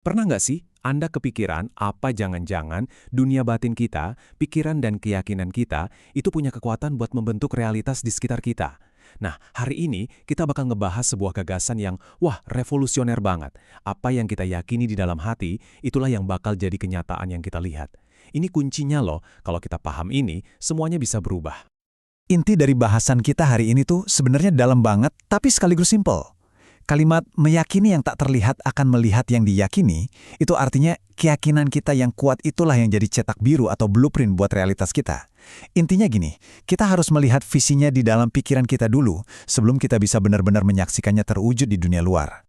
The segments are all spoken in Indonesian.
Pernah nggak sih Anda kepikiran apa jangan-jangan dunia batin kita, pikiran dan keyakinan kita itu punya kekuatan buat membentuk realitas di sekitar kita? Nah, hari ini kita bakal ngebahas sebuah gagasan yang, wah, revolusioner banget. Apa yang kita yakini di dalam hati, itulah yang bakal jadi kenyataan yang kita lihat. Ini kuncinya loh, kalau kita paham ini, semuanya bisa berubah. Inti dari bahasan kita hari ini tuh sebenarnya dalam banget, tapi sekaligus simpel. Kalimat meyakini yang tak terlihat akan melihat yang diyakini, itu artinya keyakinan kita yang kuat itulah yang jadi cetak biru atau blueprint buat realitas kita. Intinya gini, kita harus melihat visinya di dalam pikiran kita dulu, sebelum kita bisa benar-benar menyaksikannya terwujud di dunia luar.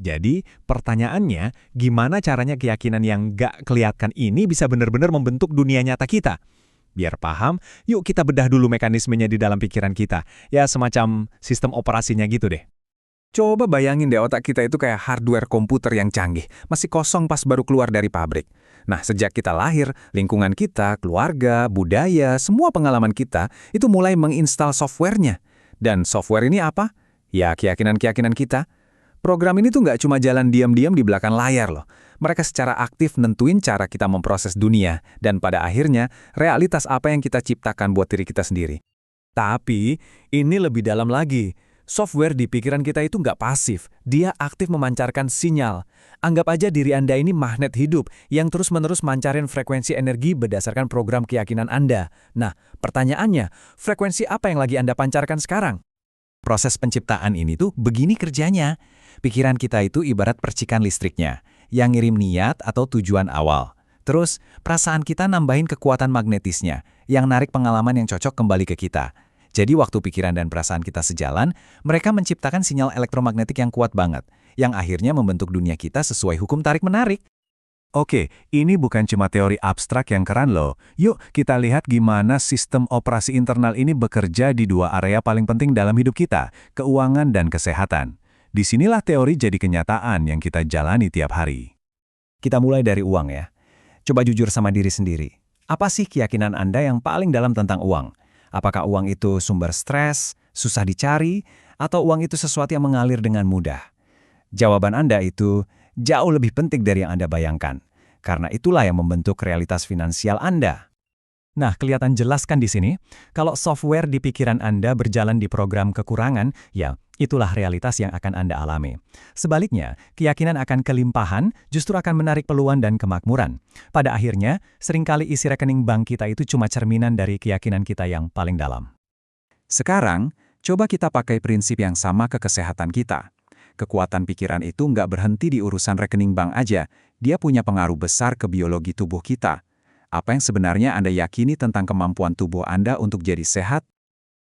Jadi, pertanyaannya, gimana caranya keyakinan yang nggak kelihatan ini bisa benar-benar membentuk dunia nyata kita? Biar paham, yuk kita bedah dulu mekanismenya di dalam pikiran kita. Ya, semacam sistem operasinya gitu deh. Coba bayangin deh otak kita itu kayak hardware komputer yang canggih, masih kosong pas baru keluar dari pabrik. Nah, sejak kita lahir, lingkungan kita, keluarga, budaya, semua pengalaman kita itu mulai menginstal software-nya. Dan software ini apa? Ya, keyakinan-keyakinan kita. Program ini tuh nggak cuma jalan diam-diam di belakang layar loh. Mereka secara aktif nentuin cara kita memproses dunia, dan pada akhirnya, realitas apa yang kita ciptakan buat diri kita sendiri. Tapi, ini lebih dalam lagi. Software di pikiran kita itu nggak pasif, dia aktif memancarkan sinyal. Anggap aja diri Anda ini magnet hidup yang terus-menerus mancarin frekuensi energi berdasarkan program keyakinan Anda. Nah, pertanyaannya, frekuensi apa yang lagi Anda pancarkan sekarang? Proses penciptaan ini tuh begini kerjanya. Pikiran kita itu ibarat percikan listriknya, yang ngirim niat atau tujuan awal. Terus, perasaan kita nambahin kekuatan magnetisnya, yang narik pengalaman yang cocok kembali ke kita. Jadi waktu pikiran dan perasaan kita sejalan, mereka menciptakan sinyal elektromagnetik yang kuat banget, yang akhirnya membentuk dunia kita sesuai hukum tarik-menarik. Oke, ini bukan cuma teori abstrak yang keren loh. Yuk kita lihat gimana sistem operasi internal ini bekerja di dua area paling penting dalam hidup kita, keuangan dan kesehatan. Disinilah teori jadi kenyataan yang kita jalani tiap hari. Kita mulai dari uang ya. Coba jujur sama diri sendiri. Apa sih keyakinan Anda yang paling dalam tentang uang? Apakah uang itu sumber stres, susah dicari, atau uang itu sesuatu yang mengalir dengan mudah? Jawaban Anda itu jauh lebih penting dari yang Anda bayangkan, karena itulah yang membentuk realitas finansial Anda. Nah, kelihatan jelas kan di sini, kalau software di pikiran Anda berjalan di program kekurangan, ya itulah realitas yang akan Anda alami. Sebaliknya, keyakinan akan kelimpahan justru akan menarik peluang dan kemakmuran. Pada akhirnya, seringkali isi rekening bank kita itu cuma cerminan dari keyakinan kita yang paling dalam. Sekarang, coba kita pakai prinsip yang sama ke kesehatan kita. Kekuatan pikiran itu nggak berhenti di urusan rekening bank aja, dia punya pengaruh besar ke biologi tubuh kita. Apa yang sebenarnya Anda yakini tentang kemampuan tubuh Anda untuk jadi sehat?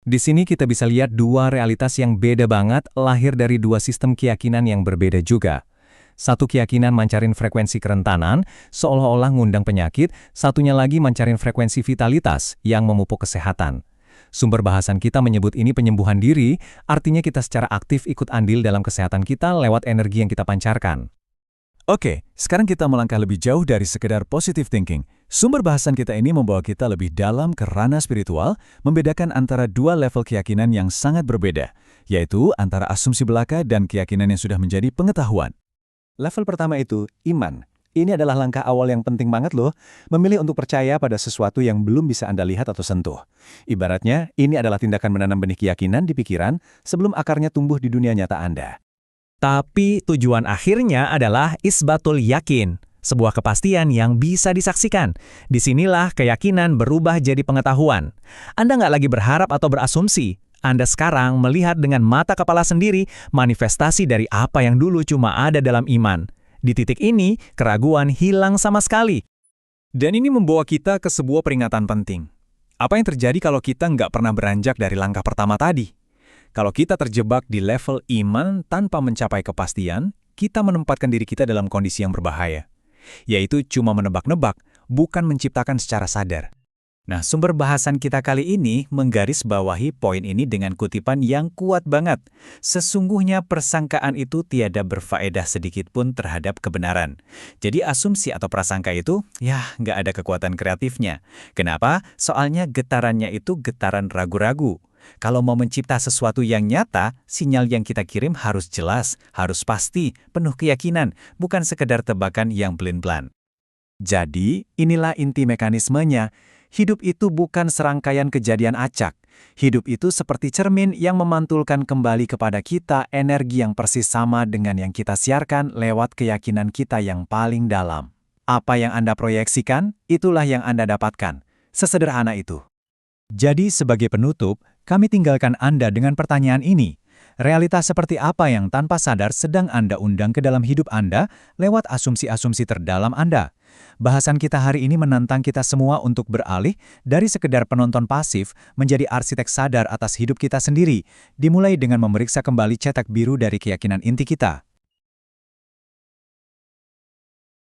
Di sini kita bisa lihat dua realitas yang beda banget, lahir dari dua sistem keyakinan yang berbeda juga. Satu keyakinan mancarin frekuensi kerentanan, seolah-olah ngundang penyakit, satunya lagi mancarin frekuensi vitalitas yang memupuk kesehatan. Sumber bahasan kita menyebut ini penyembuhan diri, artinya kita secara aktif ikut andil dalam kesehatan kita lewat energi yang kita pancarkan. Oke, sekarang kita melangkah lebih jauh dari sekedar positive thinking. Sumber bahasan kita ini membawa kita lebih dalam ke ranah spiritual, membedakan antara dua level keyakinan yang sangat berbeda, yaitu antara asumsi belaka dan keyakinan yang sudah menjadi pengetahuan. Level pertama itu iman. Ini adalah langkah awal yang penting banget loh, memilih untuk percaya pada sesuatu yang belum bisa Anda lihat atau sentuh. Ibaratnya, ini adalah tindakan menanam benih keyakinan di pikiran sebelum akarnya tumbuh di dunia nyata Anda. Tapi tujuan akhirnya adalah isbatul yakin, sebuah kepastian yang bisa disaksikan. Disinilah keyakinan berubah jadi pengetahuan. Anda nggak lagi berharap atau berasumsi. Anda sekarang melihat dengan mata kepala sendiri manifestasi dari apa yang dulu cuma ada dalam iman. Di titik ini, keraguan hilang sama sekali. Dan ini membawa kita ke sebuah peringatan penting. Apa yang terjadi kalau kita nggak pernah beranjak dari langkah pertama tadi? Kalau kita terjebak di level iman tanpa mencapai kepastian, kita menempatkan diri kita dalam kondisi yang berbahaya. Yaitu cuma menebak-nebak, bukan menciptakan secara sadar. Nah, sumber bahasan kita kali ini menggarisbawahi poin ini dengan kutipan yang kuat banget. Sesungguhnya persangkaan itu tiada berfaedah sedikit pun terhadap kebenaran. Jadi asumsi atau prasangka itu, ya nggak ada kekuatan kreatifnya. Kenapa? Soalnya getarannya itu getaran ragu-ragu. Kalau mau mencipta sesuatu yang nyata, sinyal yang kita kirim harus jelas, harus pasti, penuh keyakinan, bukan sekedar tebakan yang pelin-pelan. Jadi, inilah inti mekanismenya. Hidup itu bukan serangkaian kejadian acak. Hidup itu seperti cermin yang memantulkan kembali kepada kita energi yang persis sama dengan yang kita siarkan lewat keyakinan kita yang paling dalam. Apa yang Anda proyeksikan, itulah yang Anda dapatkan. Sesederhana itu. Jadi sebagai penutup, kami tinggalkan Anda dengan pertanyaan ini. Realitas seperti apa yang tanpa sadar sedang Anda undang ke dalam hidup Anda lewat asumsi-asumsi terdalam Anda? Bahasan kita hari ini menantang kita semua untuk beralih dari sekedar penonton pasif menjadi arsitek sadar atas hidup kita sendiri, dimulai dengan memeriksa kembali cetak biru dari keyakinan inti kita.